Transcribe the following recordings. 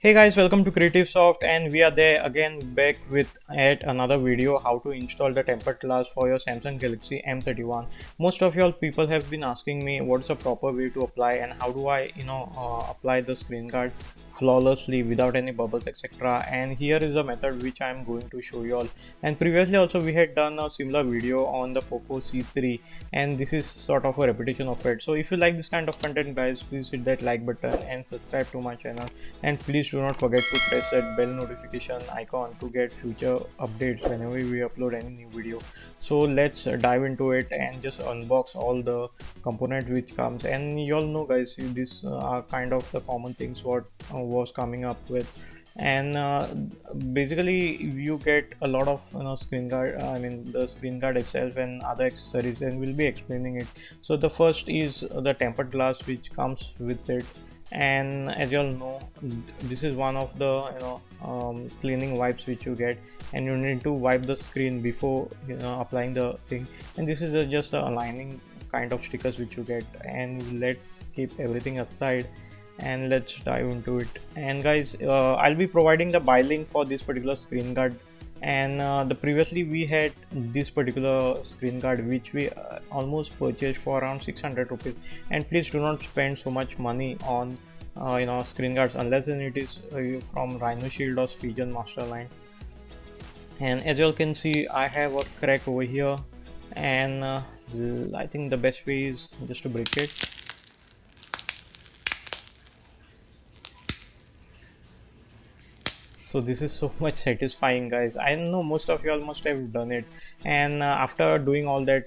Hey guys, welcome to Creative Soft, and we are there again back with yet another video how to install the tempered glass for your Samsung Galaxy M31. Most of y'all people have been asking me what's the proper way to apply and how do I apply the screen guard flawlessly without any bubbles etc. And here is a method which I am going to show y'all. And previously also we had done a similar video on the Poco C3, and this is sort of a repetition of it. So if you like this kind of content guys, please hit that like button and subscribe to my channel, and please do not forget to press that bell notification icon to get future updates whenever we upload any new video. So let's dive into it and just unbox all the components which comes. And you all know guys, these are kind of the common things what was coming up with. And basically you get a lot of screen guard, I mean the screen guard itself and other accessories, and we'll be explaining it. So the first is the tempered glass which comes with it. And as you all know, this is one of the cleaning wipes which you get, and you need to wipe the screen before applying the thing. And this is just a aligning kind of stickers which you get. And let's keep everything aside and let's dive into it. And guys, I'll be providing the buy link for this particular screen guard. And the previously we had this particular screen guard which we almost purchased for around 600 rupees. And please do not spend so much money on screen guards unless it is from Rhino Shield or Spigen Masterline. And as you all can see, I have a crack over here. And I think the best way is just to break it. So this is so much satisfying guys. I know most of you all must have done it. And after doing all that,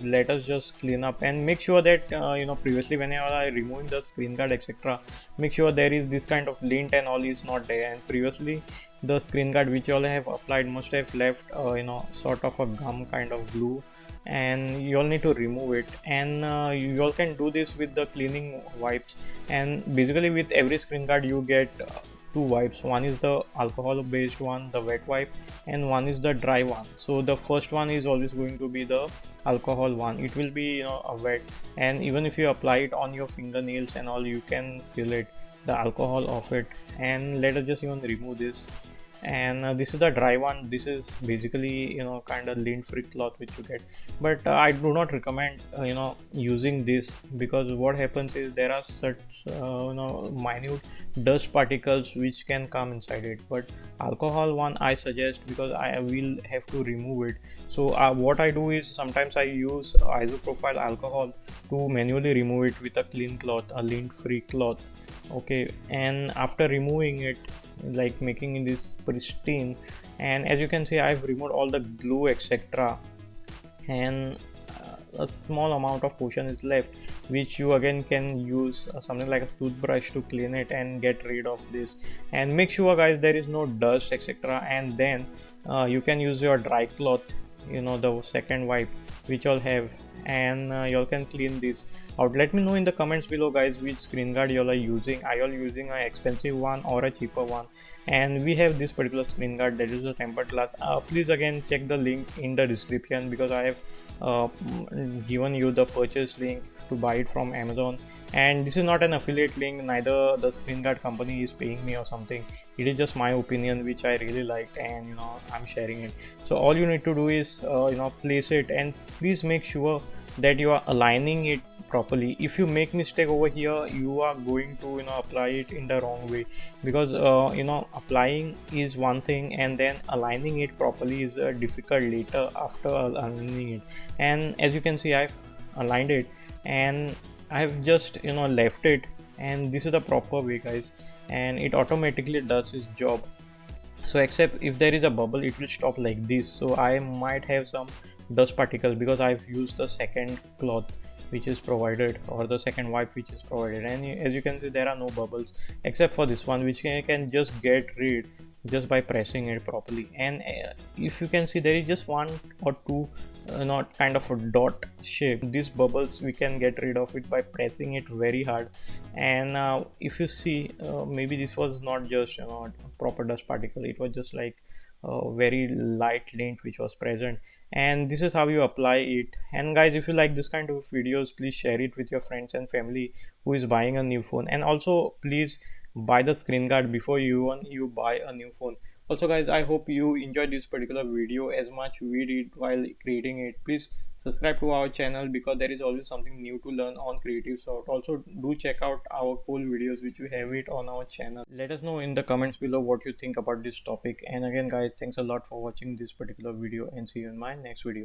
let us just clean up and make sure that previously whenever I removing the screen guard etc, make sure there is this kind of lint and all is not there. And previously the screen guard which you all have applied must have left sort of a gum kind of glue, and you all need to remove it. And you all can do this with the cleaning wipes. And basically with every screen guard you get two wipes. One is the alcohol based one, the wet wipe, and one is the dry one. So the first one is always going to be the alcohol one. It will be a wet, and even if you apply it on your fingernails and all, you can feel it, the alcohol of it. And let us just even remove this. And this is the dry one. This is basically kind of lint free cloth which you get. But I do not recommend using this, because what happens is there are such minute dust particles which can come inside it. But alcohol one I suggest, because I will have to remove it. So what I do is sometimes I use isopropyl alcohol to manually remove it with a clean cloth, a lint free cloth. Okay, and after removing it, like making this pristine, and as you can see I've removed all the glue etc. And a small amount of portion is left, which you again can use something like a toothbrush to clean it and get rid of this. And make sure guys there is no dust etc. And then you can use your dry cloth, the second wipe which you'll have. And y'all can clean this out. Let me know in the comments below guys which screen guard y'all are using. Are y'all using an expensive one or a cheaper one? And we have this particular screen guard, that is a tempered glass. Please again check the link in the description, because I have given you the purchase link to buy it from Amazon. And this is not an affiliate link, neither the screen guard company is paying me or something. It is just my opinion which I really liked, and I'm sharing it. So all you need to do is place it, and please make sure that you are aligning it properly. If you make mistake over here, you are going to apply it in the wrong way, because applying is one thing, and then aligning it properly is difficult later after aligning it. And as you can see I've aligned it, and I've just left it, and this is the proper way guys, and it automatically does its job. So except if there is a bubble, it will stop like this. So I might have some dust particles because I've used the second cloth which is provided, or the second wipe which is provided. And as you can see there are no bubbles except for this one, which you can just get rid just by pressing it properly. And if you can see there is just one or two not kind of a dot shape, these bubbles we can get rid of it by pressing it very hard. And if you see, maybe this was not just a proper dust particle, it was just like very light lint which was present. And this is how you apply it. And guys, if you like this kind of videos, please share it with your friends and family who is buying a new phone. And also please buy the screen guard before you buy a new phone. Also guys, I hope you enjoyed this particular video as much we did while creating it. Please subscribe to our channel because there is always something new to learn on creative sort. Also do check out our cool videos which we have it on our channel. Let us know in the comments below what you think about this topic. And again guys, thanks a lot for watching this particular video, and see you in my next video.